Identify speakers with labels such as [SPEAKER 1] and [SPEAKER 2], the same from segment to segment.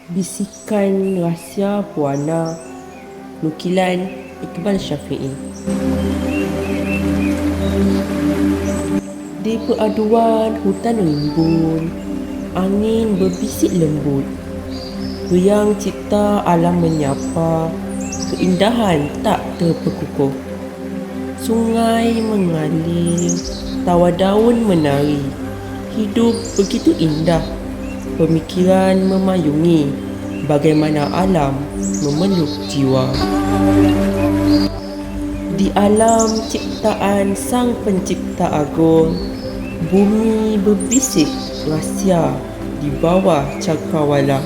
[SPEAKER 1] Bisikan Rahsia Buana, nukilan Iqbal Syafi'i. Di peraduan hutan rimbun, angin berbisik lembut, riang cipta alam menyapa, keindahan tak terpekukuh. Sungai mengalir, tawa daun menari, hidup begitu indah. Pemikiran memayungi bagaimana alam memeluk jiwa. Di alam ciptaan Sang Pencipta Agung, bumi berbisik rahsia di bawah cakrawala.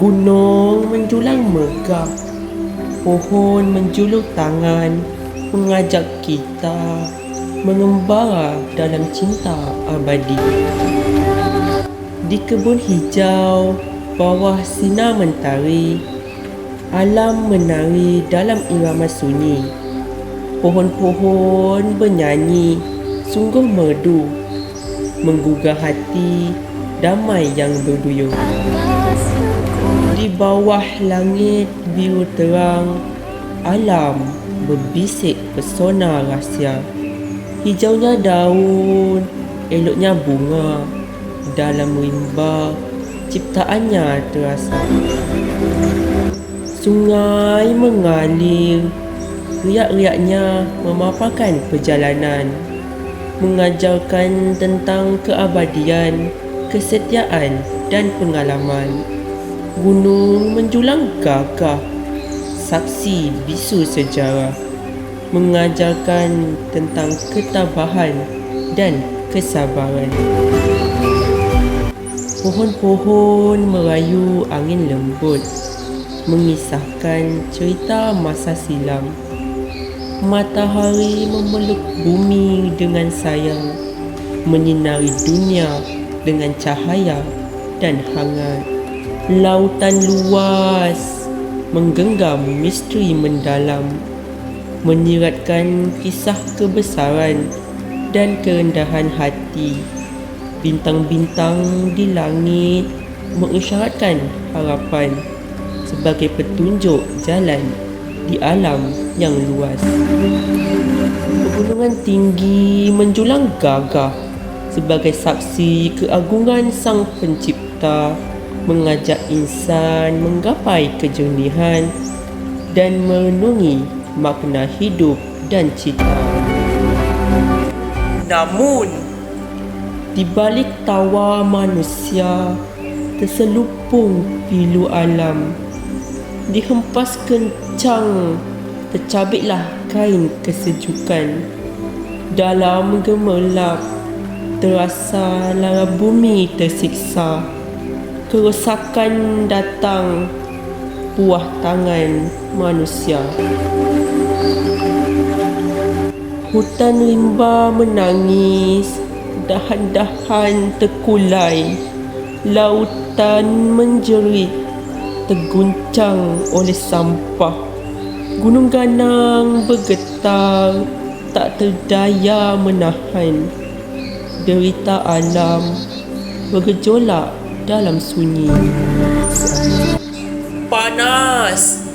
[SPEAKER 1] Gunung menjulang megah, pohon menjulur tangan, mengajak kita mengembara dalam cinta abadi. Di kebun hijau, bawah sinar mentari, alam menari dalam irama sunyi. Pohon-pohon bernyanyi, sungguh merdu, menggugah hati, damai yang berduyun. Di bawah langit biru terang, alam berbisik pesona rahsia. Hijaunya daun, eloknya bunga, dalam rimba ciptaannya terasa. Sungai mengalir, riak-riaknya memaparkan perjalanan, mengajarkan tentang keabadian, kesetiaan dan pengalaman. Gunung menjulang gagah, saksi bisu sejarah, mengajarkan tentang ketabahan dan kesabaran. Pohon-pohon merayu angin lembut, mengisahkan cerita masa silam. Matahari memeluk bumi dengan sayang, menyinari dunia dengan cahaya dan hangat. Lautan luas menggenggam misteri mendalam, menyiratkan kisah kebesaran dan kerendahan hati. Bintang-bintang di langit mengisyaratkan harapan sebagai petunjuk jalan di alam yang luas. Pegunungan tinggi menjulang gagah sebagai saksi keagungan Sang Pencipta, mengajak insan menggapai kejernihan dan merenungi makna hidup dan cita. Namun, di balik tawa manusia, terselupung pilu alam. Dihempas kencang, tercabiklah kain kesejukan. Dalam gemerlap, terasa lara bumi tersiksa. Kerosakan datang, buah tangan manusia. Hutan rimba menangis, dahan-dahan terkulai, lautan menjerit, terguncang oleh sampah. Gunung ganang bergetar, tak terdaya menahan. Derita alam bergejolak dalam sunyi. Panas!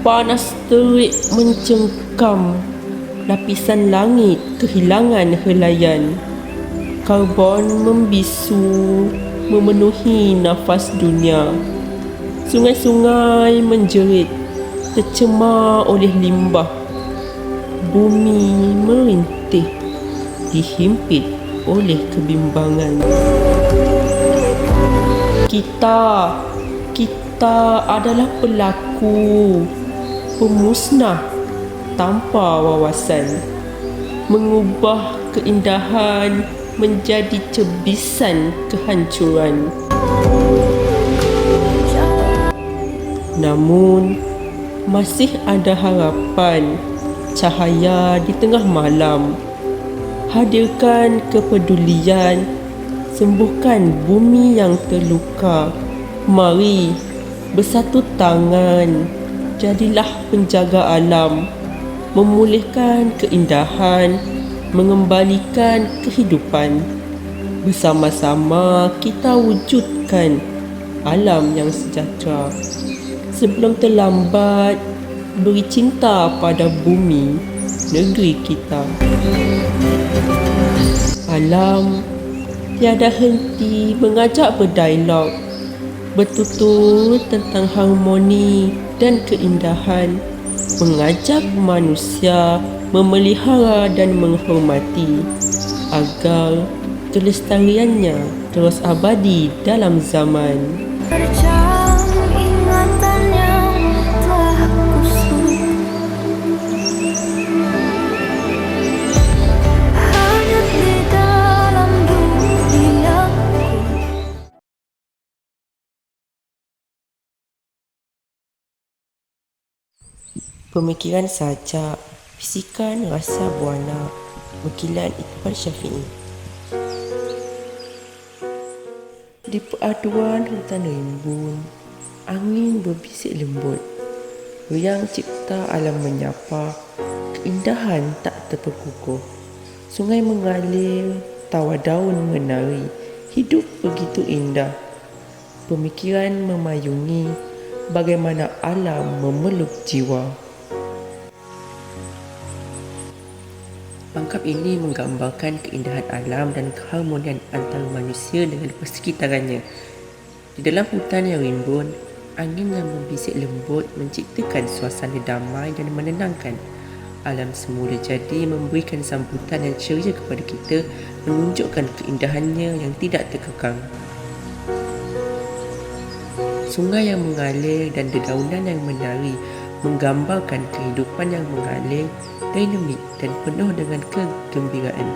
[SPEAKER 1] Panas terik mencengkam, lapisan langit kehilangan helaian. Karbon membisu memenuhi nafas dunia. Sungai-sungai menjerit, tercemar oleh limbah. Bumi merintih, dihimpit oleh kebimbangan. Kita adalah pelaku, pemusnah tanpa wawasan, mengubah keindahan menjadi cebisan kehancuran. Namun, masih ada harapan, cahaya di tengah malam. Hadirkan kepedulian, sembuhkan bumi yang terluka. Mari bersatu tangan, jadilah penjaga alam, memulihkan keindahan, mengembalikan kehidupan. Bersama-sama kita wujudkan alam yang sejahtera. Sebelum terlambat, beri cinta pada bumi, negeri kita. Alam tiada henti mengajak berdialog, bertutur tentang harmoni dan keindahan, mengajak manusia memelihara dan menghormati agar kelestariannya terus abadi dalam zaman. Pemikiran sajak, bisikan rasa buana, ukilan Iqbal Syafi'i. Di peraduan hutan rimbun, angin berbisik lembut, riang cipta alam menyapa, keindahan tak terperkukuh. Sungai mengalir, tawa daun menari, hidup begitu indah. Pemikiran memayungi, bagaimana alam memeluk jiwa. Pangkap ini menggambarkan keindahan alam dan keharmonian antara manusia dengan persekitarannya. Di dalam hutan yang rimbun, angin yang membisik lembut menciptakan suasana damai dan menenangkan. Alam semula jadi memberikan sambutan yang ceria kepada kita, menunjukkan keindahannya yang tidak terkekang. Sungai yang mengalir dan dedaunan yang menari menggambarkan kehidupan yang mengalir, dinamik dan penuh dengan kegembiraan.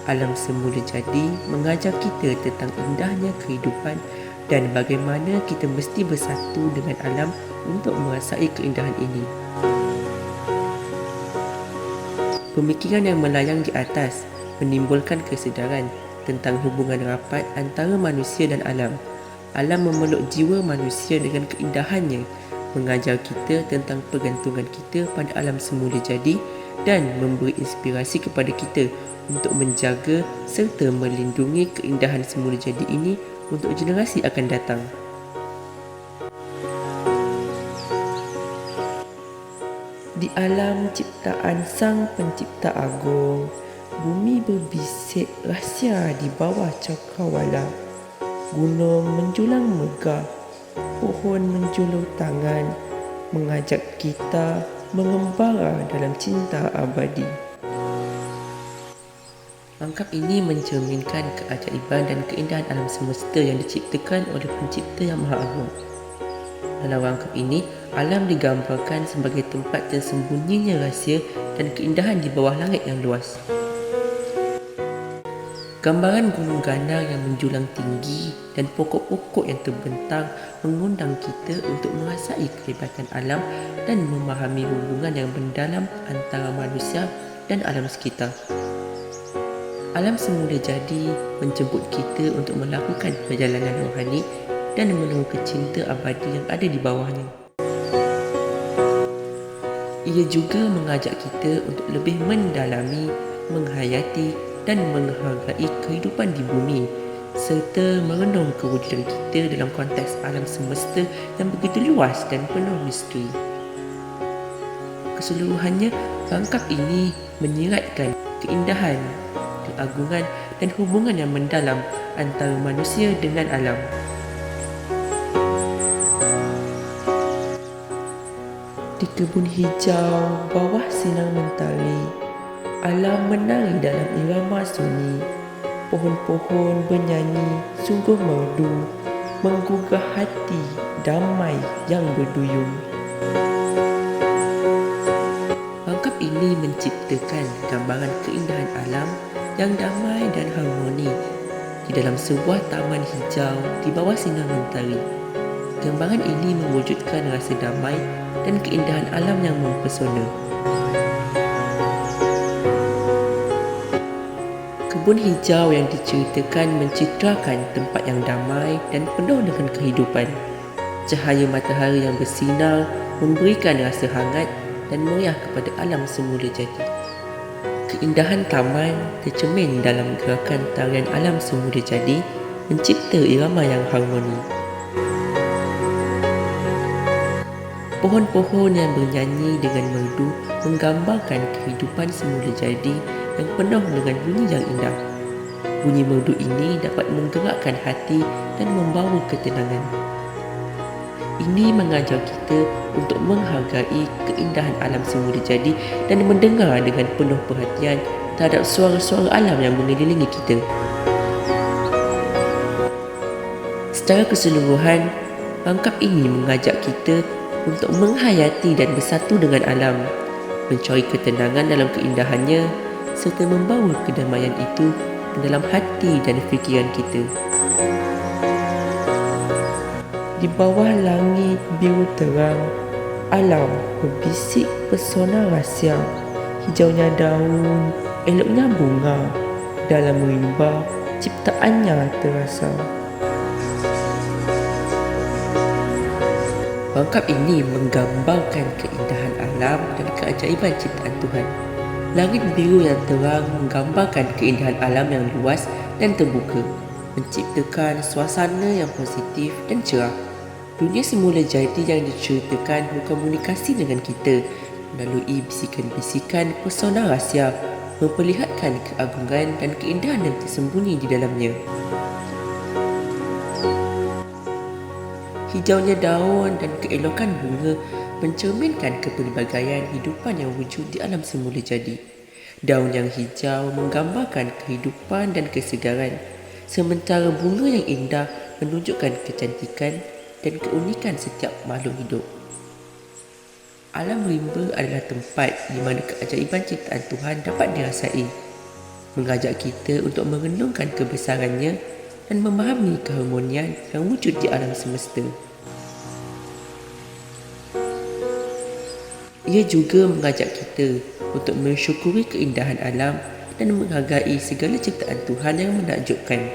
[SPEAKER 1] Alam semula jadi mengajar kita tentang indahnya kehidupan dan bagaimana kita mesti bersatu dengan alam untuk merasai keindahan ini. Pemikiran yang melayang di atas menimbulkan kesedaran tentang hubungan rapat antara manusia dan alam. Alam memeluk jiwa manusia dengan keindahannya, mengajar kita tentang pergantungan kita pada alam semula jadi dan memberi inspirasi kepada kita untuk menjaga serta melindungi keindahan semula jadi ini untuk generasi akan datang. Di alam ciptaan Sang Pencipta Agung, bumi berbisik rahsia di bawah cakrawala. Gunung menjulang megah, pohon menjulur tangan, mengajak kita mengembara dalam cinta abadi. Pangkap ini mencerminkan keajaiban dan keindahan alam semesta yang diciptakan oleh Pencipta yang Maha Agung. Dalam rangkap ini, alam digambarkan sebagai tempat tersembunyinya rahsia dan keindahan di bawah langit yang luas. Gambaran gunung ganang yang menjulang tinggi dan pokok-pokok yang terbentang mengundang kita untuk merasai kehebatan alam dan memahami hubungan yang mendalam antara manusia dan alam sekitar. Alam semula jadi menjemput kita untuk melakukan perjalanan rohani dan menemukan cinta abadi yang ada di bawahnya. Ia juga mengajak kita untuk lebih mendalami, menghayati dan menghargai kehidupan di bumi serta merenung kewujudan kita dalam konteks alam semesta yang begitu luas dan penuh misteri. Keseluruhannya, rangkap ini menyiratkan keindahan, keagungan dan hubungan yang mendalam antara manusia dengan alam. Di kebun hijau bawah sinar mentari, alam menari dalam irama sunyi. Pohon-pohon bernyanyi sungguh merdu, menggugah hati damai yang berduyung. Rangkap ini ini menciptakan gambaran keindahan alam yang damai dan harmoni di dalam sebuah taman hijau di bawah sinar mentari. Gambaran ini mewujudkan rasa damai dan keindahan alam yang mempesona. Kebun hijau yang diceritakan mencitrakan tempat yang damai dan penuh dengan kehidupan. Cahaya matahari yang bersinar memberikan rasa hangat dan meriah kepada alam semula jadi. Keindahan taman tercermin dalam gerakan tarian alam semula jadi, mencipta irama yang harmoni. Pohon-pohon yang bernyanyi dengan merdu menggambarkan kehidupan semula jadi yang penuh dengan bunyi yang indah. Bunyi merdu ini dapat menggerakkan hati dan membawa ketenangan. Ini mengajar kita untuk menghargai keindahan alam semula jadi dan mendengar dengan penuh perhatian terhadap suara-suara alam yang mengelilingi kita. Secara keseluruhan, rangkap ini mengajak kita untuk menghayati dan bersatu dengan alam, mencari ketenangan dalam keindahannya serta membawa kedamaian itu ke dalam hati dan fikiran kita. Di bawah langit biru terang, alam berbisik pesona rahsia. Hijaunya daun, eloknya bunga, dalam rimba ciptaannya terasa. Rangkap ini menggambarkan keindahan alam dan keajaiban ciptaan Tuhan. Langit biru yang terang menggambarkan keindahan alam yang luas dan terbuka, menciptakan suasana yang positif dan cerah. Dunia semula jadi yang diceritakan berkomunikasi dengan kita melalui bisikan-bisikan pesona rahsia, memperlihatkan keagungan dan keindahan yang tersembunyi di dalamnya. Hijaunya daun dan keelokan bunga mencerminkan kepelbagaian hidupan yang wujud di alam semula jadi. Daun yang hijau menggambarkan kehidupan dan kesegaran, sementara bunga yang indah menunjukkan kecantikan dan keunikan setiap makhluk hidup. Alam rimba adalah tempat di mana keajaiban ciptaan Tuhan dapat dirasai, mengajak kita untuk merenungkan kebesarannya dan memahami keharmonian yang wujud di alam semesta. Ia juga mengajak kita untuk mensyukuri keindahan alam dan menghargai segala ciptaan Tuhan yang menakjubkan.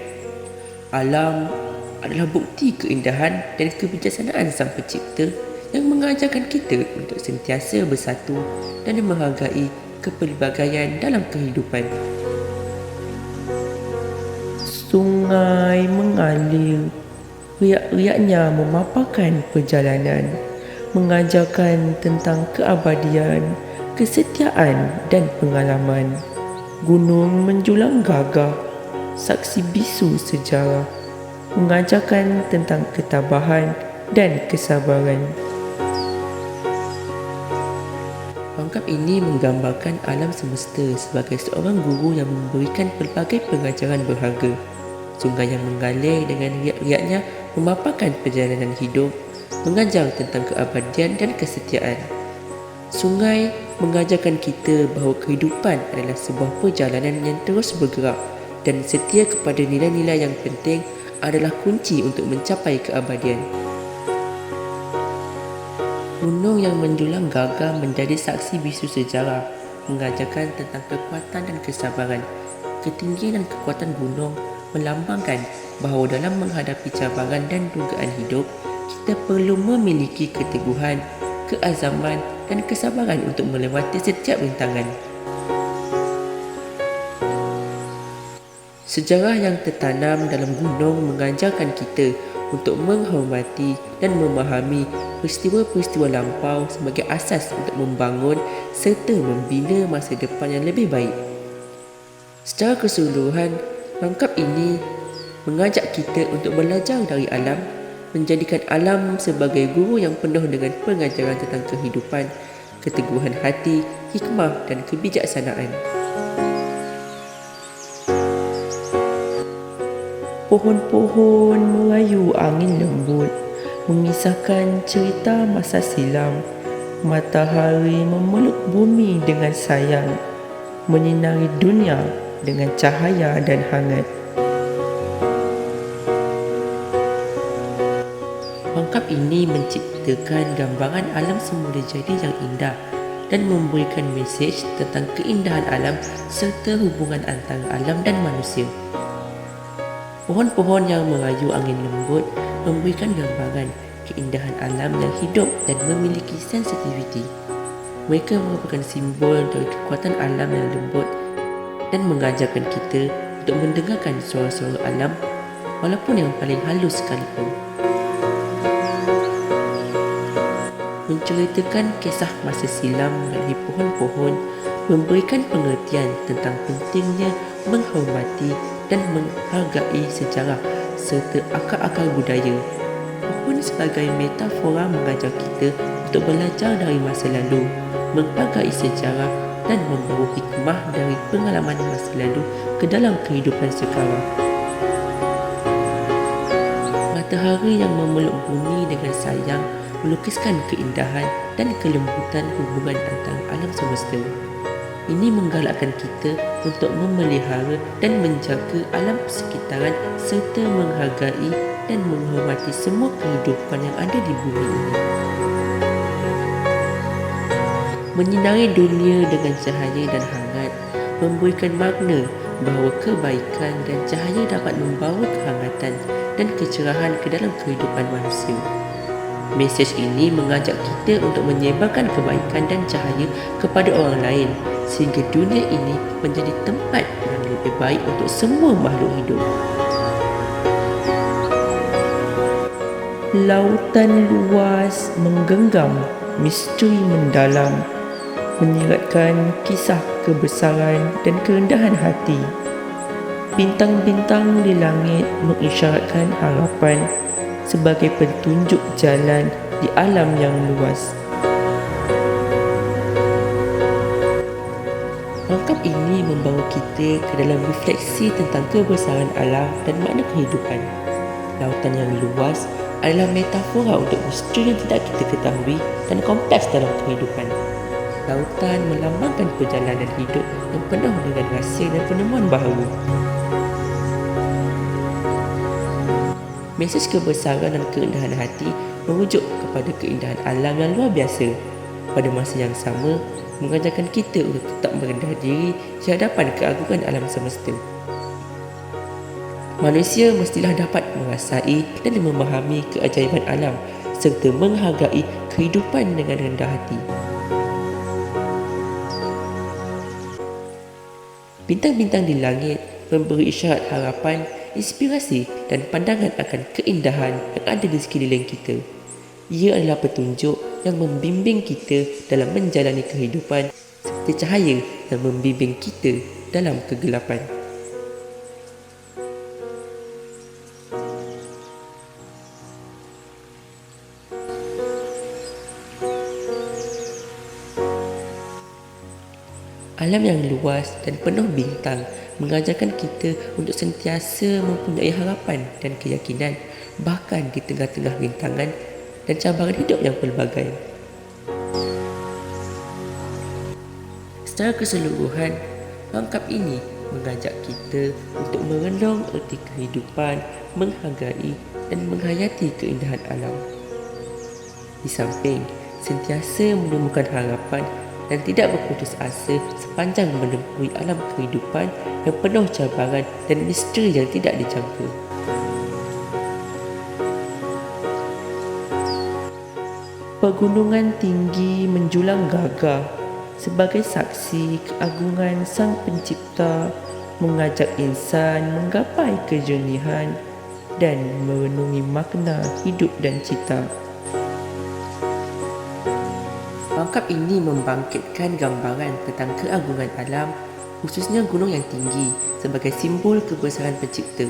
[SPEAKER 1] Alam adalah bukti keindahan dan kebijaksanaan Sang Pencipta yang mengajarkan kita untuk sentiasa bersatu dan menghargai kepelbagaian dalam kehidupan. Sungai mengalir, riak-riaknya memaparkan perjalanan, mengajarkan tentang keabadian, kesetiaan dan pengalaman. Gunung menjulang gagah, saksi bisu sejarah, mengajarkan tentang ketabahan dan kesabaran. Rangkap ini menggambarkan alam semesta sebagai seorang guru yang memberikan pelbagai pengajaran berharga. Sungai yang mengalir dengan riak-riaknya memaparkan perjalanan hidup, mengajar tentang keabadian dan kesetiaan. Sungai mengajarkan kita bahawa kehidupan adalah sebuah perjalanan yang terus bergerak dan setia kepada nilai-nilai yang penting adalah kunci untuk mencapai keabadian. Gunung yang menjulang gagah menjadi saksi bisu sejarah, mengajarkan tentang kekuatan dan kesabaran. Ketinggian dan kekuatan gunung melambangkan bahawa dalam menghadapi cabaran dan dugaan hidup, kita perlu memiliki keteguhan, keazaman dan kesabaran untuk melewati setiap rintangan. Sejarah yang tertanam dalam gunung mengajarkan kita untuk menghormati dan memahami peristiwa-peristiwa lampau sebagai asas untuk membangun serta membina masa depan yang lebih baik. Secara keseluruhan, rangkap ini mengajak kita untuk belajar dari alam, menjadikan alam sebagai guru yang penuh dengan pengajaran tentang kehidupan, keteguhan hati, hikmah dan kebijaksanaan. Pohon-pohon merayu angin lembut, mengisahkan cerita masa silam, Matahari memeluk bumi dengan sayang, menyinari dunia dengan cahaya dan hangat. Pangkap ini menciptakan gambaran alam semula jadi yang indah dan memberikan mesej tentang keindahan alam serta hubungan antara alam dan manusia. Pohon-pohon yang merayu angin lembut memberikan gambaran keindahan alam yang hidup dan memiliki sensitiviti. Mereka merupakan simbol dari kekuatan alam yang lembut dan mengajarkan kita untuk mendengarkan suara-suara alam walaupun yang paling halus sekalipun. Menceritakan kisah masa silam melalui pohon-pohon memberikan pengertian tentang pentingnya menghormati dan menghargai sejarah serta akar-akar budaya. Pohon sebagai metafora mengajar kita untuk belajar dari masa lalu, menghargai sejarah dan membawa hikmah dari pengalaman masa lalu ke dalam kehidupan sekarang. Matahari yang memeluk bumi dengan sayang melukiskan keindahan dan kelembutan hubungan antara alam semesta. Ini menggalakkan kita untuk memelihara dan menjaga alam sekitaran serta menghargai dan menghormati semua kehidupan yang ada di bumi ini. Menyinari dunia dengan cahaya dan hangat memberikan makna bahawa kebaikan dan cahaya dapat membawa kehangatan dan kecerahan ke dalam kehidupan manusia. Mesej ini mengajak kita untuk menyebarkan kebaikan dan cahaya kepada orang lain sehingga dunia ini menjadi tempat yang lebih baik untuk semua makhluk hidup. Lautan luas menggenggam misteri mendalam, menyiratkan kisah kebesaran dan kerendahan hati. Bintang-bintang di langit mengisyaratkan harapan sebagai petunjuk jalan di alam yang luas. Pangkap ini membawa kita ke dalam refleksi tentang kebesaran alam dan makna kehidupan. Lautan yang luas adalah metafora untuk misteri yang tidak kita ketahui dan kompleks dalam kehidupan. Lautan melambangkan perjalanan hidup yang penuh dengan rahsia dan penemuan baharu. Mesej kebesaran dan keindahan hati merujuk kepada keindahan alam yang luar biasa. Pada masa yang sama, mengajarkan kita untuk tetap merendah diri di hadapan keagungan alam semesta. Manusia mestilah dapat merasai dan memahami keajaiban alam serta menghargai kehidupan dengan rendah hati. Bintang-bintang di langit memberi isyarat harapan, inspirasi dan pandangan akan keindahan yang ada di sekeliling kita. Ia adalah petunjuk yang membimbing kita dalam menjalani kehidupan seperti cahaya yang membimbing kita dalam kegelapan. Alam yang luas dan penuh bintang mengajarkan kita untuk sentiasa mempunyai harapan dan keyakinan bahkan di tengah-tengah rintangan dan cabaran hidup yang pelbagai. Secara keseluruhan, pangkap ini mengajak kita untuk merenung erti kehidupan, menghargai dan menghayati keindahan alam. Di samping sentiasa menemukan harapan dan tidak berputus asa sepanjang menempuhi alam kehidupan yang penuh cabaran dan misteri yang tidak dijangka. Pegunungan tinggi menjulang gagah sebagai saksi keagungan Sang Pencipta, mengajak insan menggapai kejernihan dan merenungi makna hidup dan cita. Pangkap ini membangkitkan gambaran tentang keagungan alam, khususnya gunung yang tinggi sebagai simbol kebesaran Pencipta.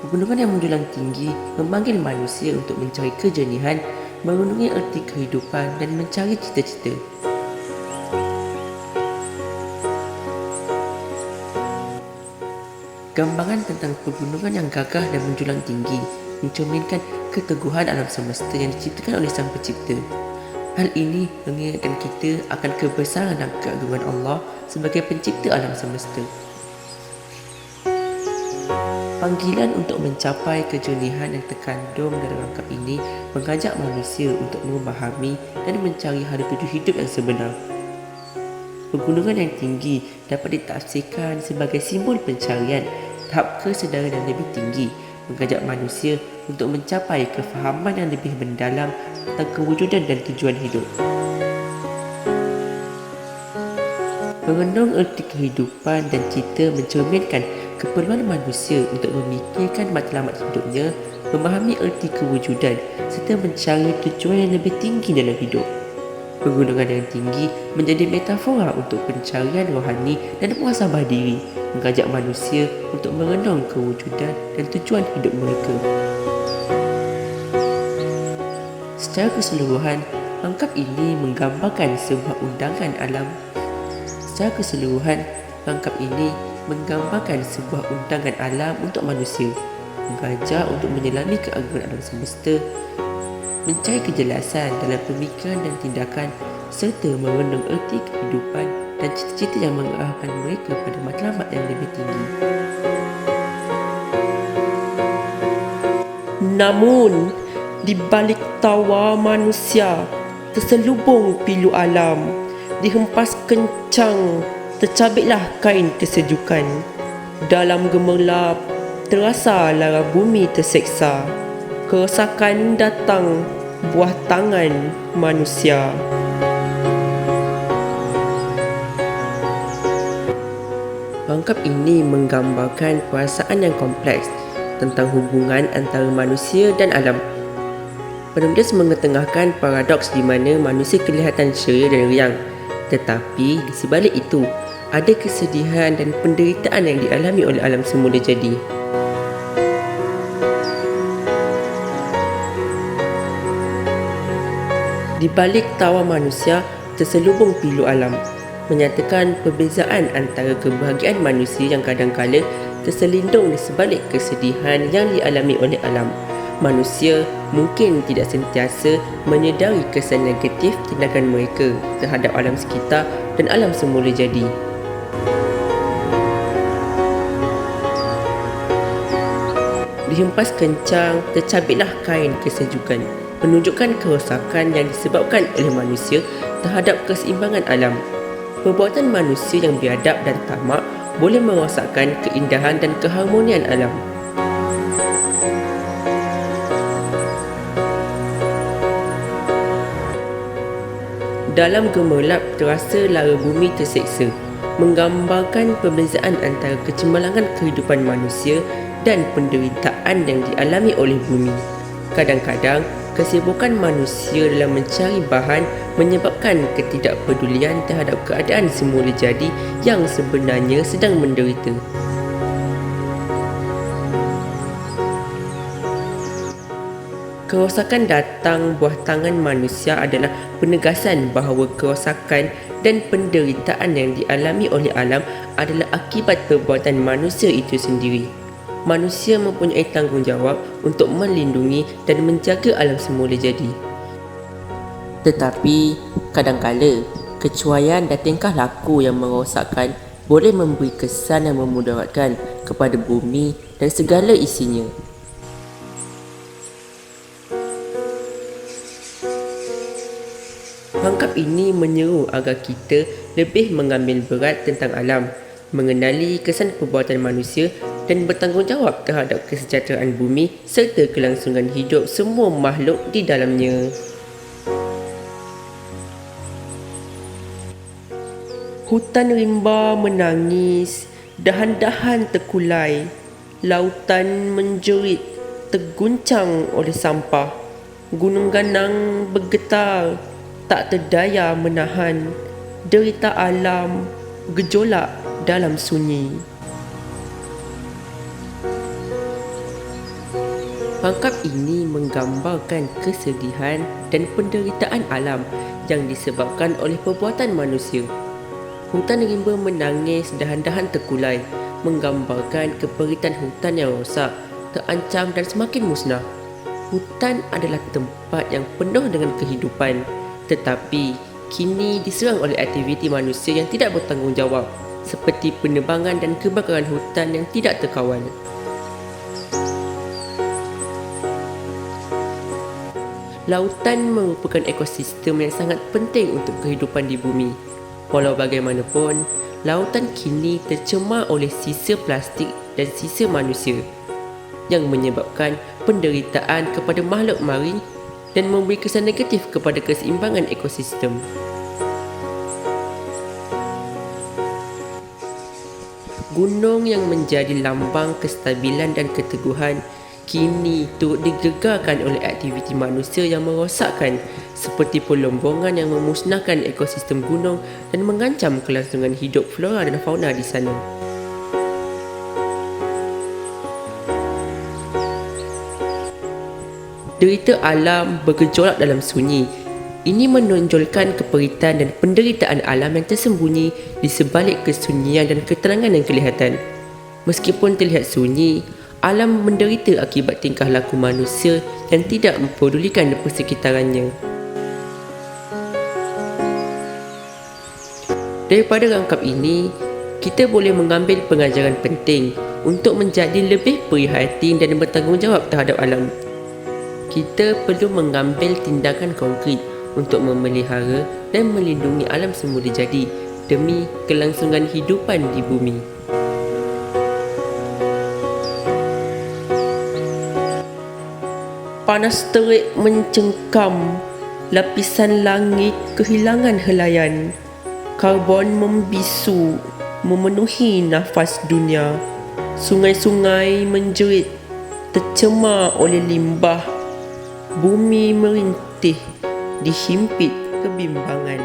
[SPEAKER 1] Pegunungan yang menjulang tinggi memanggil manusia untuk mencari kejernihan, merenungi erti kehidupan dan mencari cita-cita. Gambaran tentang pegunungan yang gagah dan menjulang tinggi mencerminkan keteguhan alam semesta yang diciptakan oleh Sang Pencipta. Hal ini mengingatkan kita akan kebesaran dan keagungan Allah sebagai pencipta alam semesta. Panggilan untuk mencapai kejernihan yang terkandung dalam rangkap ini mengajak manusia untuk memahami dan mencari hala tuju hidup yang sebenar. Pegunungan yang tinggi dapat ditafsirkan sebagai simbol pencarian tahap kesedaran yang lebih tinggi, mengajak manusia untuk mencapai kefahaman yang lebih mendalam tentang kewujudan dan tujuan hidup. Mengenang erti kehidupan dan cita mencerminkan keperluan manusia untuk memikirkan matlamat hidupnya, memahami erti kewujudan serta mencari tujuan yang lebih tinggi dalam hidup. Pegunungan yang tinggi menjadi metafora untuk pencarian rohani dan muhasabah diri, mengajak manusia untuk mengenang kewujudan dan tujuan hidup mereka. Secara keseluruhan, rangkap ini menggambarkan sebuah undangan alam. Secara keseluruhan, rangkap ini menggambarkan sebuah undangan alam untuk manusia, mengajak untuk menyelami keagungan alam semesta, mencari kejelasan dalam pemikiran dan tindakan, serta mengenang erti kehidupan dan cita-cita yang mengarahkan mereka pada matlamat yang lebih tinggi.
[SPEAKER 2] Namun, di balik tawa manusia, terselubung pilu alam, dihempas kencang, tercabiklah kain kesejukan. Dalam gemerlap, terasa lara bumi terseksa. Kerosakan datang buah tangan manusia.
[SPEAKER 1] Rangkap ini menggambarkan perasaan yang kompleks tentang hubungan antara manusia dan alam. Penulis mengetengahkan paradoks di mana manusia kelihatan ceria dan riang, tetapi di sebalik itu ada kesedihan dan penderitaan yang dialami oleh alam semula jadi. Di balik tawa manusia terselubung pilu alam, menyatakan perbezaan antara kebahagiaan manusia yang kadang-kala terselindung di sebalik kesedihan yang dialami oleh alam. Manusia mungkin tidak sentiasa menyedari kesan negatif tindakan mereka terhadap alam sekitar dan alam semula jadi. Dihempas kencang, tercabiklah kain kesejukan, menunjukkan kerosakan yang disebabkan oleh manusia terhadap keseimbangan alam. Perbuatan manusia yang biadab dan tamak boleh merosakkan keindahan dan keharmonian alam. Dalam gemerlap terasa lara bumi terseksa, menggambarkan perbezaan antara kecemerlangan kehidupan manusia dan penderitaan yang dialami oleh bumi. Kadang-kadang, kesibukan manusia dalam mencari bahan menyebabkan ketidakpedulian terhadap keadaan semula jadi yang sebenarnya sedang menderita. Kerosakan datang buah tangan manusia adalah penegasan bahawa kerosakan dan penderitaan yang dialami oleh alam adalah akibat perbuatan manusia itu sendiri. Manusia mempunyai tanggungjawab untuk melindungi dan menjaga alam semula jadi. Tetapi, kadang-kala, kecuaian dan tingkah laku yang merosakkan boleh memberi kesan yang memudaratkan kepada bumi dan segala isinya. Rangkap ini menyeru agar kita lebih mengambil berat tentang alam, mengenali kesan perbuatan manusia dan bertanggungjawab terhadap kesejahteraan bumi serta kelangsungan hidup semua makhluk di dalamnya.
[SPEAKER 2] Hutan rimba menangis, dahan-dahan terkulai, lautan menjerit, terguncang oleh sampah. Gunung ganang bergetar, tak terdaya menahan derita alam, gejolak dalam sunyi.
[SPEAKER 1] Rangkap ini menggambarkan kesedihan dan penderitaan alam yang disebabkan oleh perbuatan manusia. Hutan rimba menangis, dahan-dahan terkulai, menggambarkan keperitan hutan yang rosak, terancam dan semakin musnah. Hutan adalah tempat yang penuh dengan kehidupan,
[SPEAKER 2] Tetapi kini diserang oleh aktiviti manusia yang tidak bertanggungjawab seperti penebangan dan kebakaran hutan yang tidak terkawal. Lautan merupakan ekosistem yang sangat penting untuk kehidupan di bumi. Walau bagaimanapun, lautan kini tercemar oleh sisa plastik dan sisa manusia yang menyebabkan penderitaan kepada makhluk marin dan memberi kesan negatif kepada keseimbangan ekosistem. Gunung yang menjadi lambang kestabilan dan keteguhan kini turut digegarkan oleh aktiviti manusia yang merosakkan seperti pelombongan yang memusnahkan ekosistem gunung dan mengancam kelangsungan hidup flora dan fauna di sana. Derita alam bergejolak dalam sunyi. Ini menonjolkan keperitan dan penderitaan alam yang tersembunyi di sebalik kesunyian dan keterangan yang kelihatan. Meskipun terlihat sunyi, alam menderita akibat tingkah laku manusia yang tidak mempedulikan persekitarannya. Daripada rangkap ini, kita boleh mengambil pengajaran penting untuk menjadi lebih prihatin dan bertanggungjawab terhadap alam. Kita perlu mengambil tindakan konkret untuk memelihara dan melindungi alam semula jadi demi kelangsungan hidupan di bumi. Panas terik mencengkam, lapisan langit kehilangan helaian. Karbon membisu, memenuhi nafas dunia. Sungai-sungai menjerit, tercemar oleh limbah. Bumi merintih, dihimpit kebimbangan.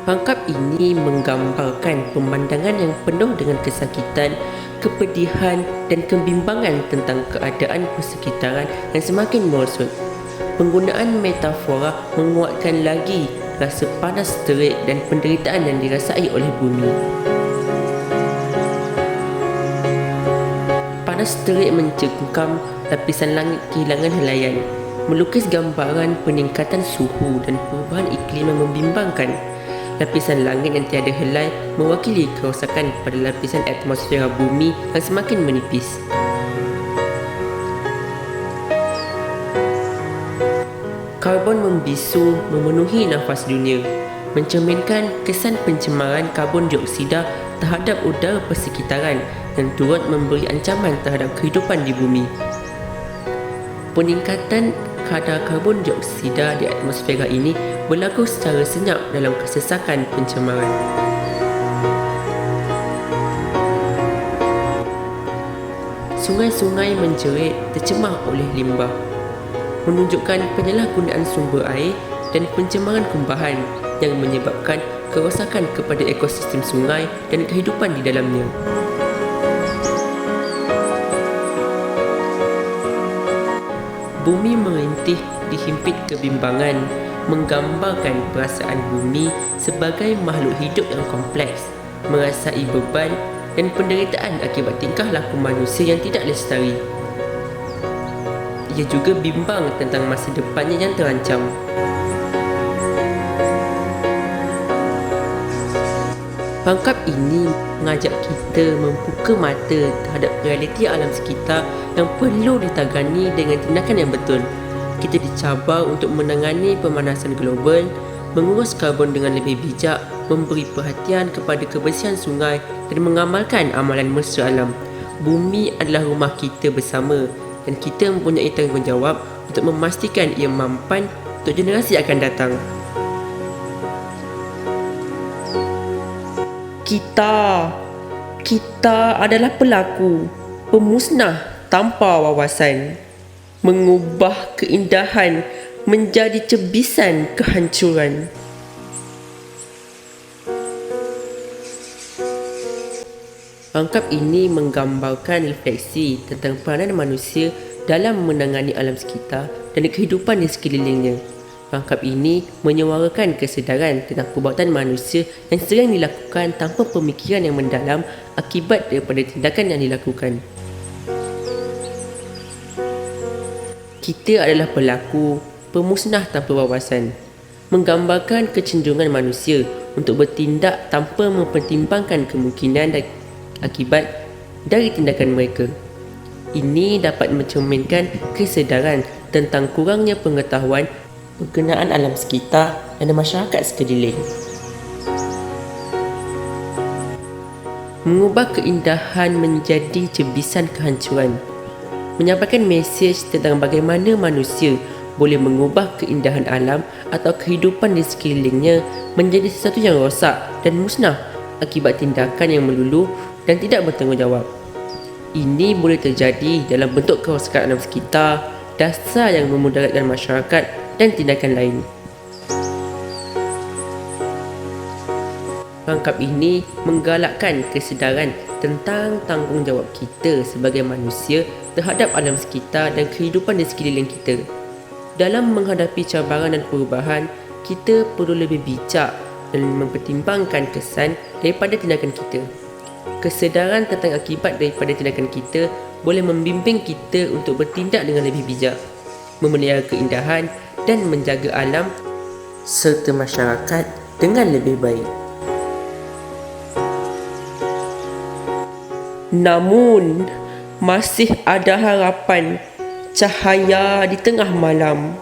[SPEAKER 2] Rangkap ini menggambarkan pemandangan yang penuh dengan kesakitan, kepedihan dan kebimbangan tentang keadaan persekitaran yang semakin merosot. Penggunaan metafora menguatkan lagi rasa panas terik dan penderitaan yang dirasai oleh bumi. Panas terik mencengkam, lapisan langit kehilangan helaian, melukis gambaran peningkatan suhu dan perubahan iklim yang membimbangkan. Lapisan langit yang tiada helai mewakili kerosakan pada lapisan atmosfera bumi yang semakin menipis. Karbon membisu memenuhi nafas dunia, mencerminkan kesan pencemaran karbon dioksida terhadap udara persekitaran yang turut memberi ancaman terhadap kehidupan di bumi. Peningkatan kadar karbon dioksida di atmosfera ini berlaku secara senyap dalam kesesakan pencemaran. Sungai-sungai menjerit tercemar oleh limbah, menunjukkan penyalahgunaan sumber air dan pencemaran kumbahan yang menyebabkan kerosakan kepada ekosistem sungai dan kehidupan di dalamnya. Bumi merintih, dihimpit kebimbangan, menggambarkan perasaan bumi sebagai makhluk hidup yang kompleks, merasai beban dan penderitaan akibat tingkah laku manusia yang tidak lestari. Ia juga bimbang tentang masa depannya yang terancam. Rangkap ini mengajak kita membuka mata terhadap realiti alam sekitar yang perlu ditangani dengan tindakan yang betul. Kita dicabar untuk menangani pemanasan global, mengurus karbon dengan lebih bijak, memberi perhatian kepada kebersihan sungai dan mengamalkan amalan mesra alam. Bumi adalah rumah kita bersama dan kita mempunyai tanggungjawab untuk memastikan ia mampan untuk generasi akan datang. Kita adalah pelaku, pemusnah tanpa wawasan, mengubah keindahan menjadi cebisan kehancuran. Rangkap ini menggambarkan refleksi tentang peranan manusia dalam menangani alam sekitar dan kehidupan di sekelilingnya. Rangkap ini menyuarakan kesedaran tentang perbuatan manusia yang sering dilakukan tanpa pemikiran yang mendalam akibat daripada tindakan yang dilakukan. Kita adalah pelaku, pemusnah tanpa wawasan, menggambarkan kecenderungan manusia untuk bertindak tanpa mempertimbangkan kemungkinan dan akibat dari tindakan mereka. Ini dapat mencerminkan kesedaran tentang kurangnya pengetahuan berkenaan alam sekitar dan masyarakat sekeliling. Mengubah keindahan menjadi cebisan kehancuran, menyampaikan mesej tentang bagaimana manusia boleh mengubah keindahan alam atau kehidupan di sekelilingnya menjadi sesuatu yang rosak dan musnah akibat tindakan yang melulu dan tidak bertanggungjawab. Ini boleh terjadi dalam bentuk kerosakan alam sekitar, dasar yang memudaratkan masyarakat dan tindakan lain. Rangkap ini menggalakkan kesedaran tentang tanggungjawab kita sebagai manusia terhadap alam sekitar dan kehidupan di sekeliling kita. Dalam menghadapi cabaran dan perubahan, kita perlu lebih bijak dan mempertimbangkan kesan daripada tindakan kita. Kesedaran tentang akibat daripada tindakan kita boleh membimbing kita untuk bertindak dengan lebih bijak, memelihara keindahan dan menjaga alam serta masyarakat dengan lebih baik. Namun, masih ada harapan, cahaya di tengah malam.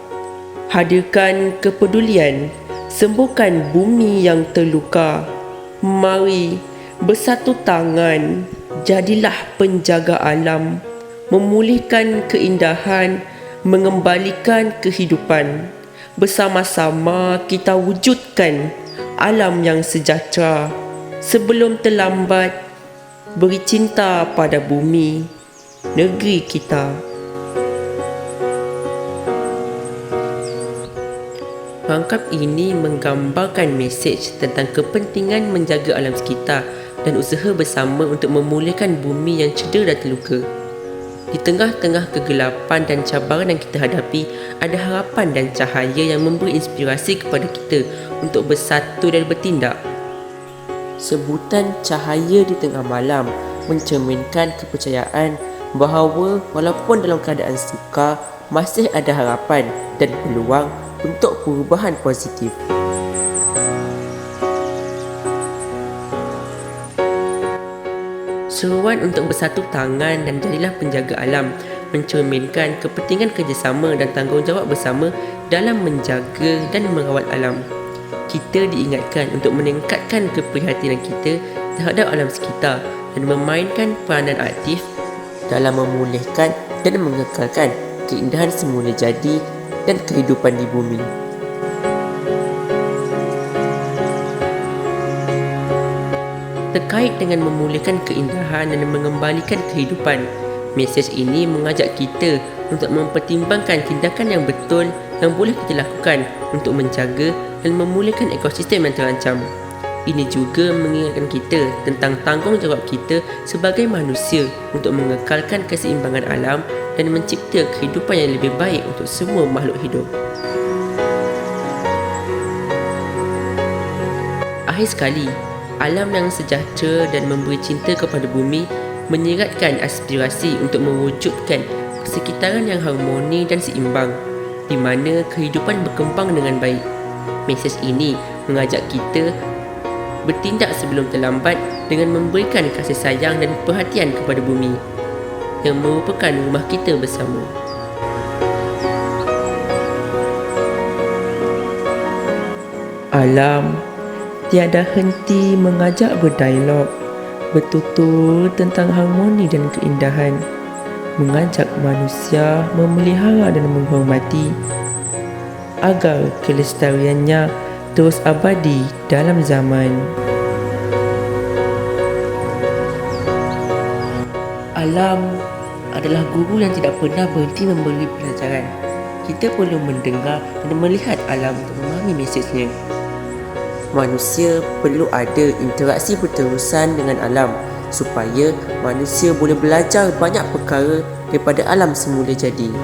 [SPEAKER 2] Hadirkan kepedulian, sembuhkan bumi yang terluka. Mari bersatu tangan, jadilah penjaga alam, memulihkan keindahan, mengembalikan kehidupan. Bersama-sama kita wujudkan alam yang sejahtera. Sebelum terlambat, beri cinta pada bumi, negeri kita. Rangkap ini menggambarkan mesej tentang kepentingan menjaga alam sekitar dan usaha bersama untuk memulihkan bumi yang cedera dan terluka. Di tengah-tengah kegelapan dan cabaran yang kita hadapi, ada harapan dan cahaya yang memberi inspirasi kepada kita untuk bersatu dan bertindak. Sebutan cahaya di tengah malam mencerminkan kepercayaan bahawa walaupun dalam keadaan sukar, masih ada harapan dan peluang untuk perubahan positif. Seruan untuk bersatu tangan dan jadilah penjaga alam mencerminkan kepentingan kerjasama dan tanggungjawab bersama dalam menjaga dan merawat alam. Kita diingatkan untuk meningkatkan keprihatinan kita terhadap alam sekitar dan memainkan peranan aktif dalam memulihkan dan mengekalkan keindahan semula jadi dan kehidupan di bumi. Terkait dengan memulihkan keindahan dan mengembalikan kehidupan, mesej ini mengajak kita untuk mempertimbangkan tindakan yang betul yang boleh kita lakukan untuk menjaga dan memulihkan ekosistem yang terancam. Ini juga mengingatkan kita tentang tanggungjawab kita sebagai manusia untuk mengekalkan keseimbangan alam dan mencipta kehidupan yang lebih baik untuk semua makhluk hidup. Akhir sekali, alam yang sejahtera dan memberi cinta kepada bumi menyeratkan aspirasi untuk mewujudkan persekitaran yang harmoni dan seimbang, di mana kehidupan berkembang dengan baik. Mesej ini mengajak kita bertindak sebelum terlambat dengan memberikan kasih sayang dan perhatian kepada bumi yang merupakan rumah kita bersama. Alam tiada henti mengajak berdialog, bertutur tentang harmoni dan keindahan, mengajak manusia memelihara dan menghormati agar kelestariannya terus abadi dalam zaman. Alam adalah guru yang tidak pernah berhenti memberi pelajaran. Kita perlu mendengar dan melihat alam untuk memahami mesejnya. Manusia perlu ada interaksi berterusan dengan alam supaya manusia boleh belajar banyak perkara daripada alam semula jadi.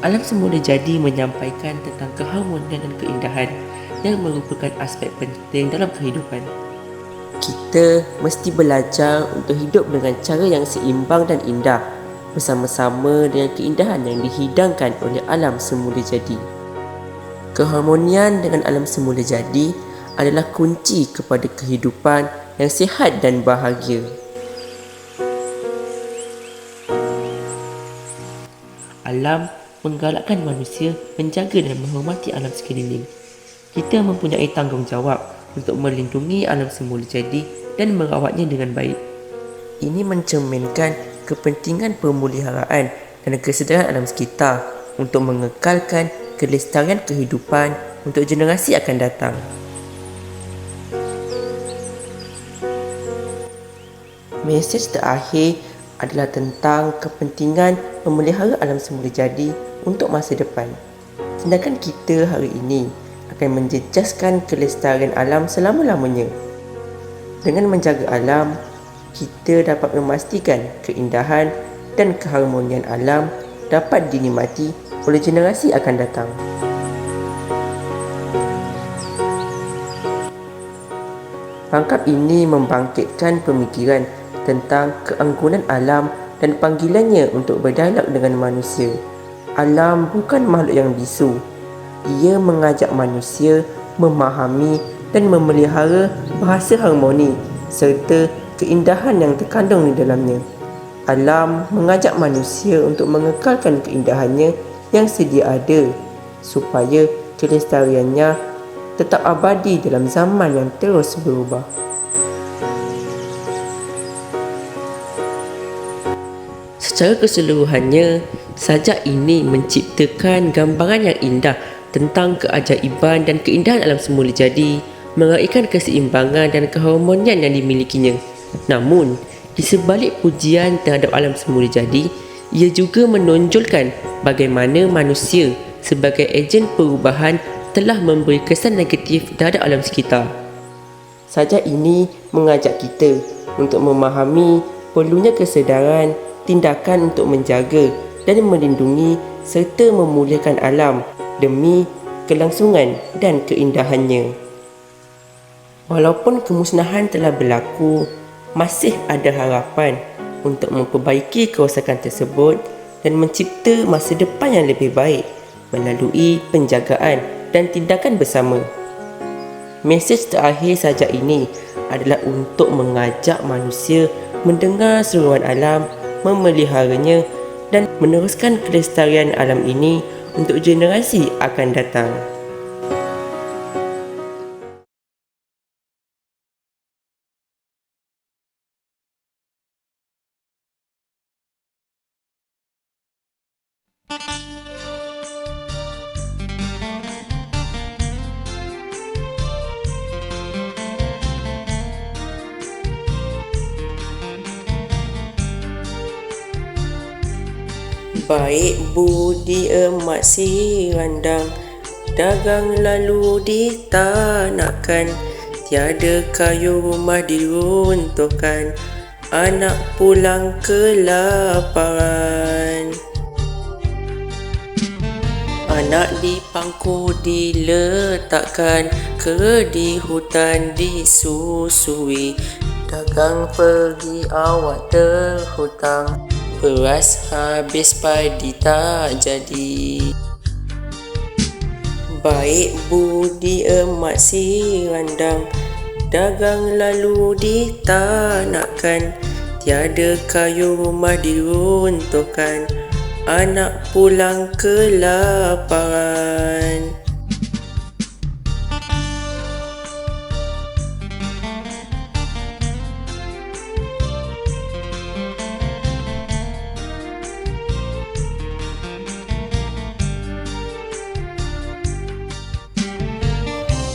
[SPEAKER 2] Alam semula jadi menyampaikan tentang keharmonian dan keindahan yang merupakan aspek penting dalam kehidupan. Kita mesti belajar untuk hidup dengan cara yang seimbang dan indah bersama-sama dengan keindahan yang dihidangkan oleh alam semula jadi. Keharmonian dengan alam semula jadi adalah kunci kepada kehidupan yang sihat dan bahagia. Alam menggalakkan manusia menjaga dan menghormati alam sekeliling. Kita mempunyai tanggungjawab untuk melindungi alam semula jadi dan merawatnya dengan baik. Ini mencerminkan kepentingan pemeliharaan dan kesedaran alam sekitar untuk mengekalkan kelestarian kehidupan untuk generasi akan datang. Mesej terakhir adalah tentang kepentingan memelihara alam semula jadi untuk masa depan. Sedangkan kita hari ini akan menjejaskan kelestarian alam selama-lamanya. Dengan menjaga alam, kita dapat memastikan keindahan dan keharmonian alam dapat dinikmati oleh generasi akan datang. Pangkap ini membangkitkan pemikiran tentang keanggunan alam dan panggilannya untuk berdialog dengan manusia. Alam bukan makhluk yang bisu. Ia mengajak manusia memahami dan memelihara bahasa harmoni serta keindahan yang terkandung di dalamnya. Alam mengajak manusia untuk mengekalkan keindahannya yang sedia ada supaya kelestariannya tetap abadi dalam zaman yang terus berubah. Secara keseluruhannya, sajak ini menciptakan gambaran yang indah tentang keajaiban dan keindahan alam semula jadi, meraihkan keseimbangan dan keharmonian yang dimilikinya. Namun, di sebalik pujian terhadap alam semula jadi, ia juga menonjolkan bagaimana manusia sebagai ejen perubahan telah memberi kesan negatif terhadap alam sekitar. Sajak ini mengajak kita untuk memahami perlunya kesedaran, tindakan untuk menjaga dan melindungi serta memulihkan alam demi kelangsungan dan keindahannya. Walaupun kemusnahan telah berlaku, masih ada harapan untuk memperbaiki kerosakan tersebut dan mencipta masa depan yang lebih baik melalui penjagaan dan tindakan bersama. Mesej terakhir sajak ini adalah untuk mengajak manusia mendengar seruan alam, memeliharanya dan meneruskan kelestarian alam ini untuk generasi akan datang. Baik budi emak si randang, dagang lalu ditanakkan, tiada kayu rumah diruntuhkan, anak pulang kelaparan. Anak di pangku diletakkan, ke di hutan disusui, dagang pergi awak terhutang, beras habis padi tak jadi. Baik budi emak si randang, dagang lalu ditanakkan, tiada kayu rumah diruntuhkan, anak pulang kelaparan.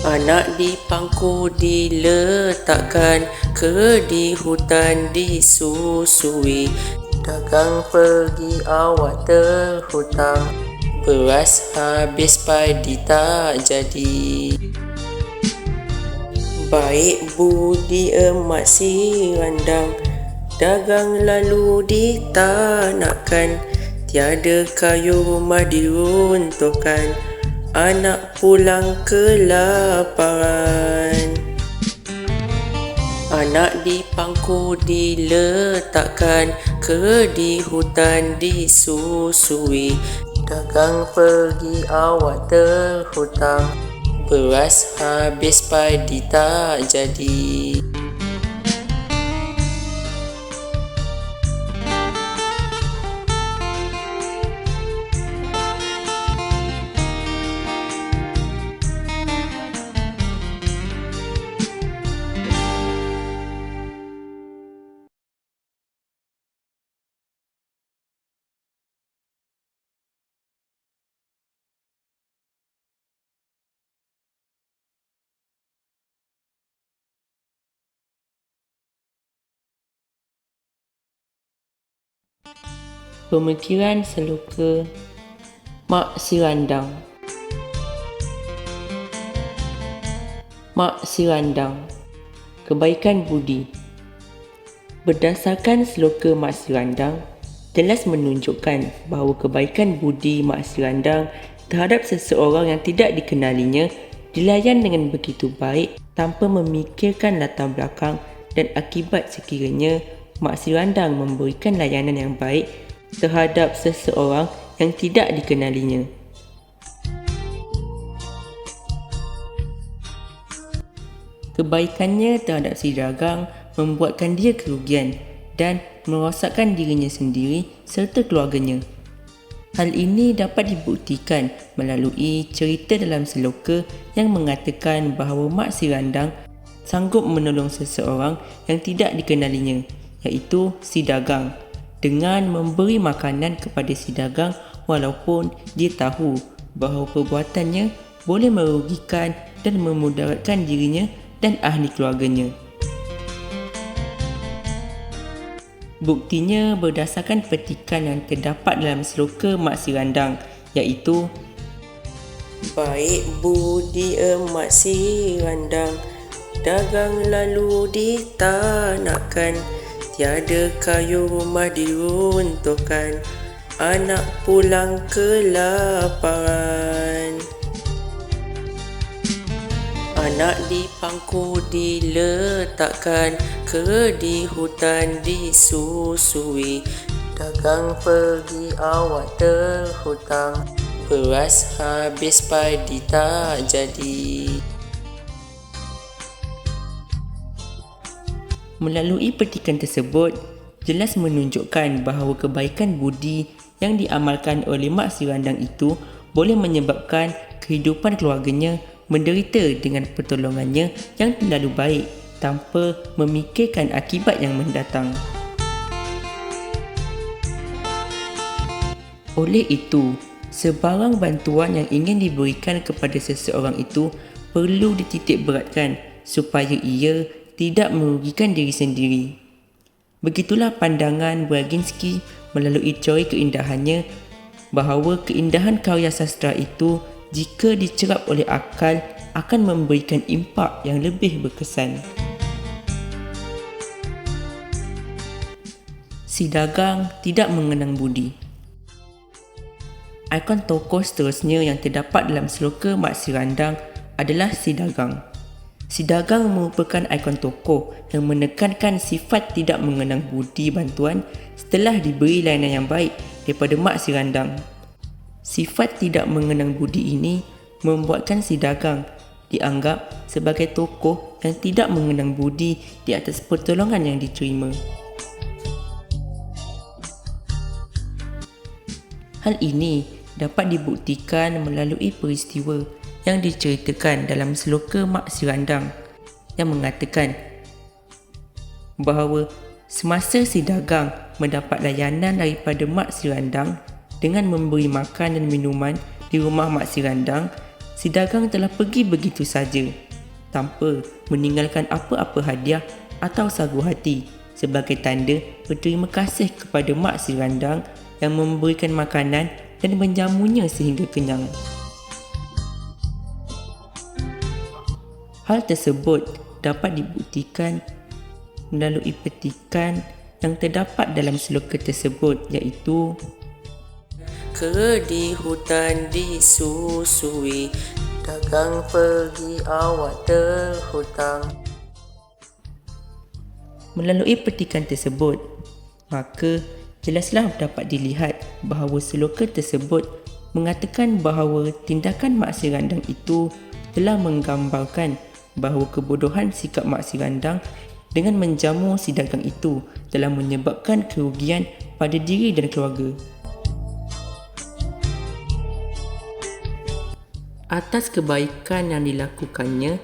[SPEAKER 2] Anak di pangku diletakkan, ke di hutan disusui, dagang pergi awak terhutang, beras habis padi tak jadi. Baik budi emak si randang, dagang lalu ditanakkan, tiada kayu rumah diruntuhkan, anak pulang kelaparan. Anak di pangku diletakkan, ke di hutan disusui. Dagang pergi awak terhutang, beras habis padi tak jadi. Pemikiran seloka Mak Sirandang. Mak Sirandang, kebaikan budi. Berdasarkan seloka Mak Sirandang, jelas menunjukkan bahawa kebaikan budi Mak Sirandang terhadap seseorang yang tidak dikenalinya dilayan dengan begitu baik tanpa memikirkan latar belakang dan akibat sekiranya Mak Sirandang memberikan layanan yang baik terhadap seseorang yang tidak dikenalinya. Kebaikannya terhadap si dagang membuatkan dia kerugian dan merosakkan dirinya sendiri serta keluarganya. Hal ini dapat dibuktikan melalui cerita dalam seloka yang mengatakan bahawa Mak Sirandang sanggup menolong seseorang yang tidak dikenalinya, iaitu si dagang, dengan memberi makanan kepada si dagang walaupun dia tahu bahawa perbuatannya boleh merugikan dan memudaratkan dirinya dan ahli keluarganya. Buktinya berdasarkan petikan yang terdapat dalam seloka Mak Sirandang, iaitu baik budi Mak Sirandang, dagang lalu ditanakkan, tiada kayu rumah diruntuhkan, anak pulang kelaparan. Anak di pangku diletakkan, ke di hutan disusui. Dagang pergi awak terhutang, beras habis padi tak jadi. Melalui petikan tersebut, jelas menunjukkan bahawa kebaikan budi yang diamalkan oleh Mak Sirandang itu boleh menyebabkan kehidupan keluarganya menderita dengan pertolongannya yang terlalu baik tanpa memikirkan akibat yang mendatang. Oleh itu, sebarang bantuan yang ingin diberikan kepada seseorang itu perlu dititik beratkan supaya ia tidak merugikan diri sendiri. Begitulah pandangan Braginski melalui teori keindahannya bahawa keindahan karya sastra itu jika dicerap oleh akal akan memberikan impak yang lebih berkesan. Si dagang tidak mengenang budi. Ikon tokoh seterusnya yang terdapat dalam seloka Mak Sirandang adalah si dagang. Si dagang merupakan ikon tokoh yang menekankan sifat tidak mengenang budi bantuan setelah diberi layanan yang baik daripada Mak Sirandang. Sifat tidak mengenang budi ini membuatkan si dagang dianggap sebagai tokoh yang tidak mengenang budi di atas pertolongan yang diterima. Hal ini dapat dibuktikan melalui peristiwa yang diceritakan dalam seloka Mak Sirandang yang mengatakan bahawa semasa si dagang mendapat layanan daripada Mak Sirandang dengan memberi makan dan minuman di rumah Mak Sirandang, si dagang telah pergi begitu saja tanpa meninggalkan apa-apa hadiah atau sagu hati sebagai tanda berterima kasih kepada Mak Sirandang yang memberikan makanan dan menjamunya sehingga kenyang. Hal tersebut dapat dibuktikan melalui petikan yang terdapat dalam seloka tersebut, iaitu ke di hutan disusui, dagang pergi awak terhutang.
[SPEAKER 1] Melalui petikan tersebut, maka jelaslah dapat dilihat bahawa seloka tersebut mengatakan bahawa tindakan Mak Sirandang itu telah menggambarkan bahawa kebodohan sikap Mak Sirandang dengan menjamu si dagang itu telah menyebabkan kerugian pada diri dan keluarga. Atas kebaikan yang dilakukannya,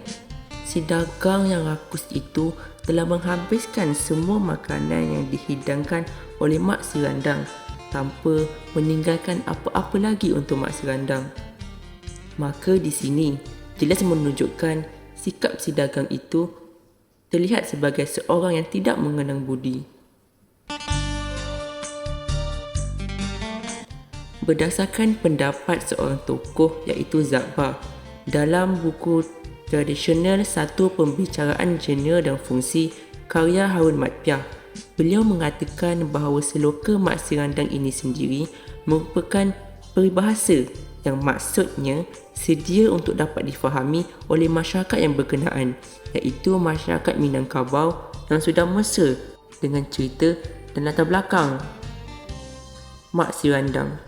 [SPEAKER 1] si dagang yang rakus itu telah menghabiskan semua makanan yang dihidangkan oleh Mak Sirandang tanpa meninggalkan apa-apa lagi untuk Mak Sirandang. Maka di sini jelas menunjukkan sikap si dagang itu terlihat sebagai seorang yang tidak mengenang budi. Berdasarkan pendapat seorang tokoh iaitu Zakbar dalam buku tradisional Satu Pembicaraan Jener dan Fungsi karya Harun Matpiah, beliau mengatakan bahawa seloka Mak Sirandang ini sendiri merupakan peribahasa yang maksudnya sedia untuk dapat difahami oleh masyarakat yang berkenaan, iaitu masyarakat Minangkabau yang sudah mesra dengan cerita dan latar belakang Mak Sirandang.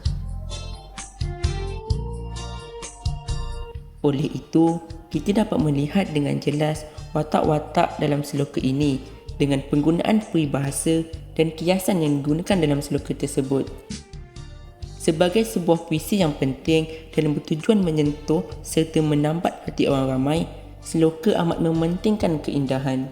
[SPEAKER 1] Oleh itu, kita dapat melihat dengan jelas watak-watak dalam seloka ini dengan penggunaan peribahasa dan kiasan yang digunakan dalam seloka tersebut. Sebagai sebuah puisi yang penting dan bertujuan menyentuh serta menambat hati orang ramai, seloka amat mementingkan keindahan.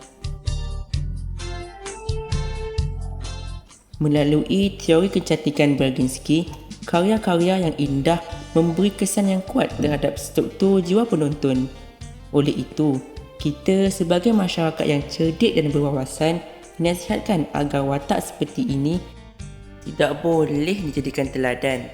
[SPEAKER 1] Melalui teori kecantikan Baginski, karya-karya yang indah memberi kesan yang kuat terhadap struktur jiwa penonton. Oleh itu, kita sebagai masyarakat yang cerdik dan berwawasan dinasihatkan agar watak seperti ini tidak boleh dijadikan teladan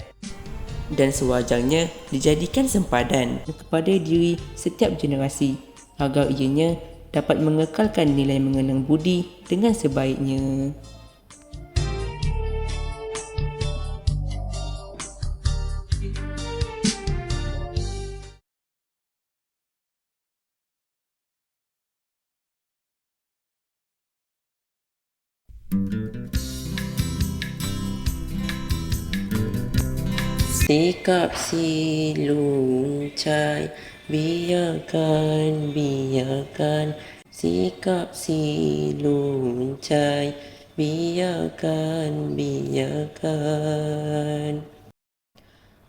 [SPEAKER 1] dan sewajarnya dijadikan sempadan kepada diri setiap generasi agar ianya dapat mengekalkan nilai mengenang budi dengan sebaiknya. Sikap si luncai, biarkan. Sikap si luncai, biarkan.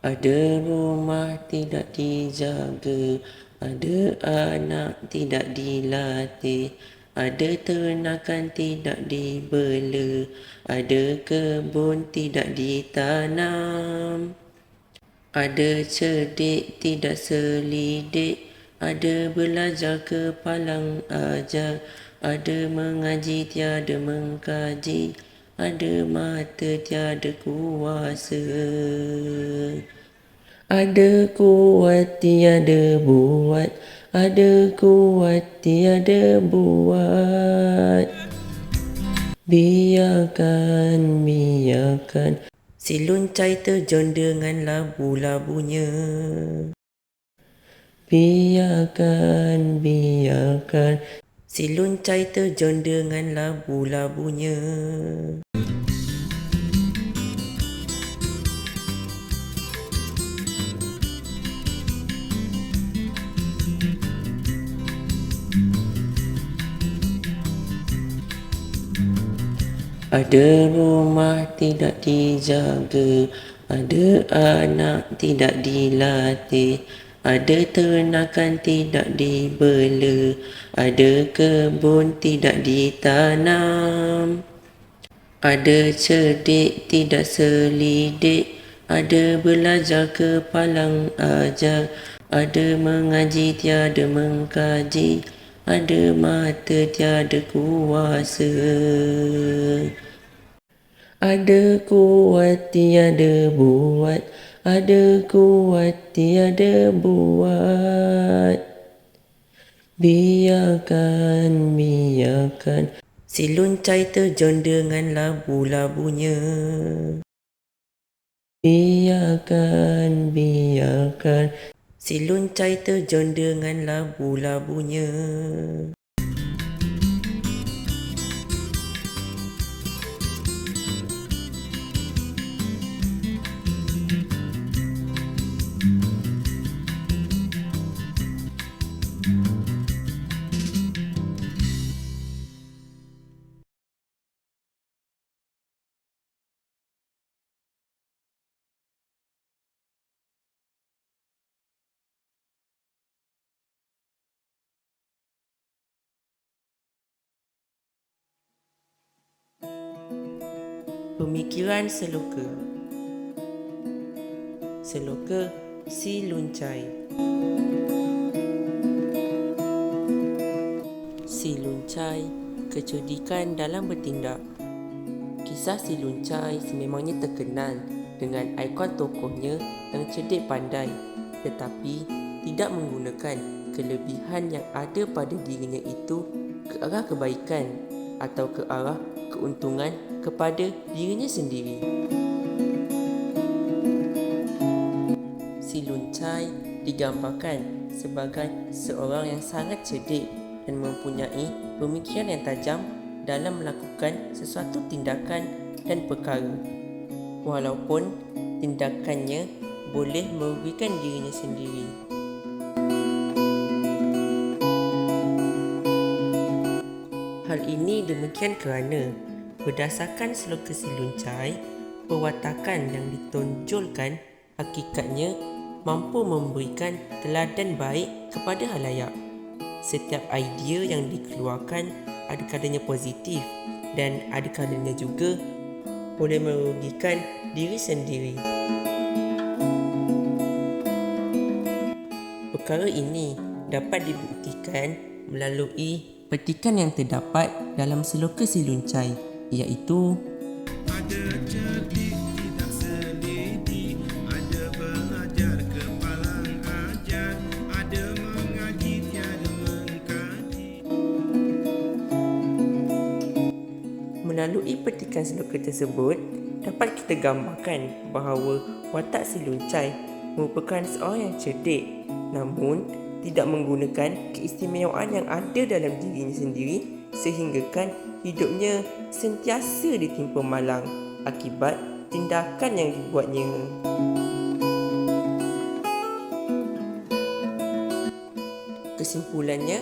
[SPEAKER 1] Ada rumah tidak dijaga, ada anak tidak dilatih, ada ternakan tidak dibela, ada kebun tidak ditanam. Ada cerdik tidak selidik, ada belajar kepalang ajar, ada mengaji tiada mengkaji, ada mata tiada kuasa. Ada kuat tiada buat, ada kuat tiada buat. Biarkan. Si luncai terjun dengan labu-labunya. Biarkan. Si luncai terjun dengan labu-labunya. Ada rumah tidak dijaga, ada anak tidak dilatih, ada ternakan tidak dibela, ada kebun tidak ditanam. Ada cerdik tidak selidik, ada belajar kepalang ajar, ada mengaji tiada mengkaji, ada mata tiada kuasa. Ada kuat tiada buat, ada kuat tiada buat. Biarkan. Si luncai terjun dengan labu-labunya. Biarkan. Si luncai terjun dengan labu-labunya.
[SPEAKER 2] Pemikiran seloka. Seloka Si Luncai. Si Luncai, kecerdikan dalam bertindak. Kisah Si Luncai sememangnya terkenal dengan ikon tokohnya yang cerdik pandai tetapi tidak menggunakan kelebihan yang ada pada dirinya itu ke arah kebaikan atau ke arah keuntungan kepada dirinya sendiri. Si Luncai digambarkan sebagai seorang yang sangat cerdik dan mempunyai pemikiran yang tajam dalam melakukan sesuatu tindakan dan perkara. Walaupun tindakannya boleh merugikan dirinya sendiri. Hal ini demikian kerana berdasarkan seloka Si Luncai, perwatakan yang ditonjolkan hakikatnya mampu memberikan teladan baik kepada halayak. Setiap idea yang dikeluarkan ada kalanya positif dan ada kalanya juga boleh merugikan diri sendiri. Perkara ini dapat dibuktikan melalui petikan yang terdapat dalam seloka Si Luncai, iaitu
[SPEAKER 3] ada cerdik tidak selidi, ada belajar kepalang ajar, ada mengaji tiada mengkaji.
[SPEAKER 2] melalui petikan seloka tersebut dapat kita gambarkan bahawa watak Si Luncai merupakan seorang yang cerdik namun tidak menggunakan keistimewaan yang ada dalam dirinya sendiri sehinggakan hidupnya sentiasa ditimpa malang akibat tindakan yang dibuatnya. Kesimpulannya,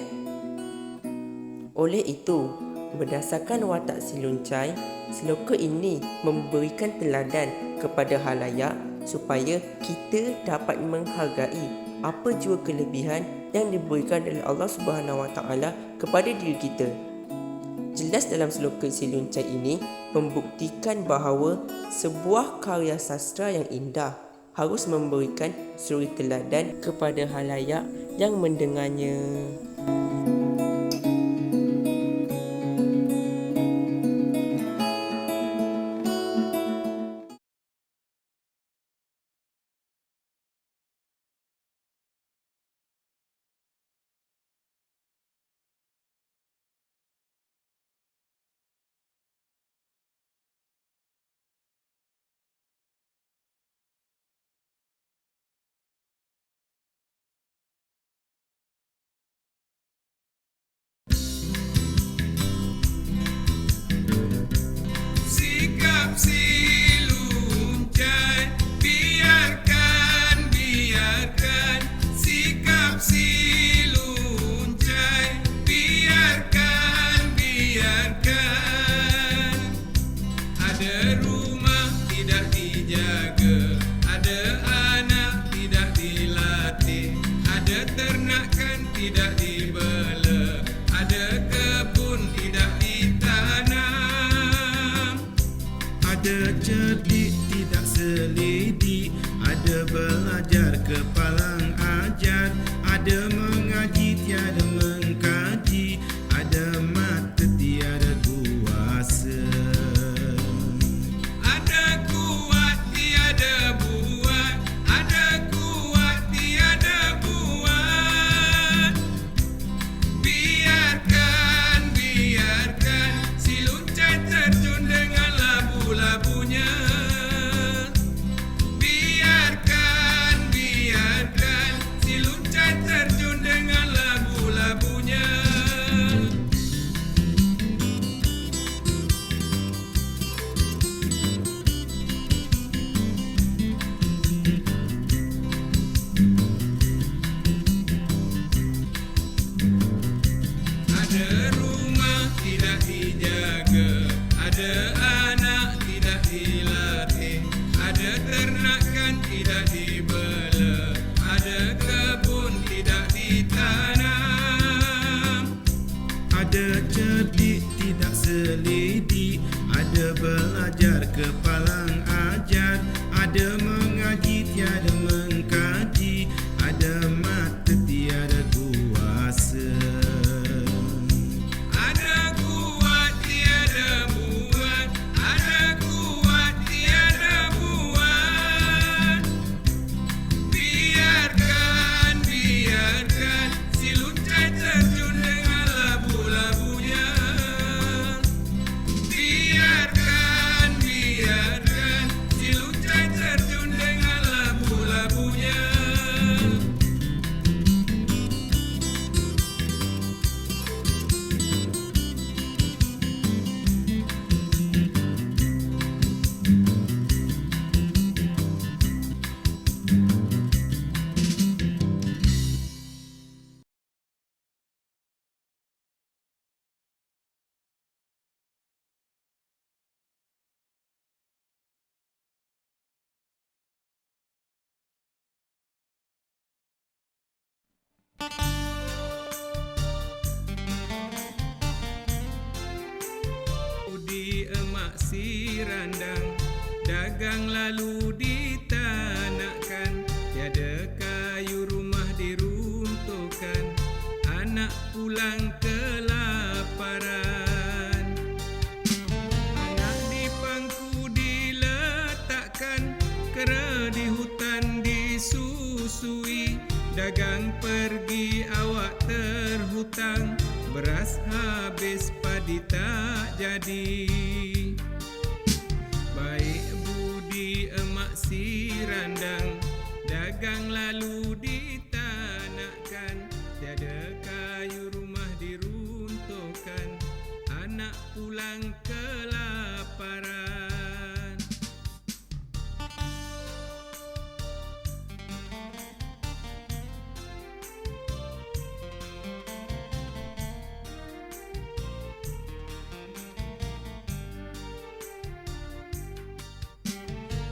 [SPEAKER 2] oleh itu, berdasarkan watak Si Luncai, seloka ini memberikan teladan kepada halayak supaya kita dapat menghargai apa jua kelebihan yang diberikan oleh Allah Subhanahu Wa Taala kepada diri kita. Jelas dalam seloka Si Luncai ini membuktikan bahawa sebuah karya sastra yang indah harus memberikan suri teladan kepada halayak yang mendengarnya.
[SPEAKER 3] Sikap si Luncai, biarkan, sikap si Luncai, biarkan. Ada rumah tidak dijaga, ada anak tidak dilatih, ada ternakan tidak dibela, ada kebun tidak ditanam. Ada cerdik tidak selidi, ada belajar kepalang ajar, ada mengaji tiada mengkaji, ada mata tiada kuasa. Ada kuat tiada buat, ada kuat tiada buat. Biarkan, si Luncai terjun dengan labu-labunya. pelajar kepalang ajar, ada mengaji tiada mengkaji, ada mata tiada kuasa. Ada kuat tiada buat, ada kuat tiada buat. Biarkan, biarkan si luntai terjun dengan labu-labunya. Biarkan, biarkan si luntai terjun dengan labu-labunya. Di emak si randang, dagang lalu ditanakkan, tiada kayu rumah diruntuhkan, anak pulang kelaparan. Anak di pangku diletakkan, kera di hutan disusui, dagang pergi awak terhutang, beras habis padi tak jadi. Baik budi emak si randang, dagang lalu ditanakkan, tiada kayu rumah diruntuhkan, anak pulang kelaparan.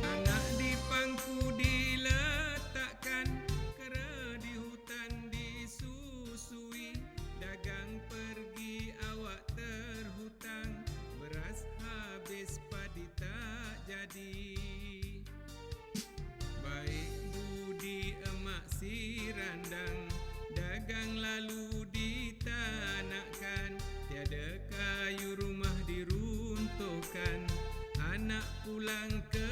[SPEAKER 3] Anak di pangku diletakkan, kera di hutan disusui, dagang pergi awak terhutang, beras habis padi tak jadi. Baik budi emak si randang, dagang lalu ditanakkan, tiada kayu rumah diruntuhkan, anak pulang ke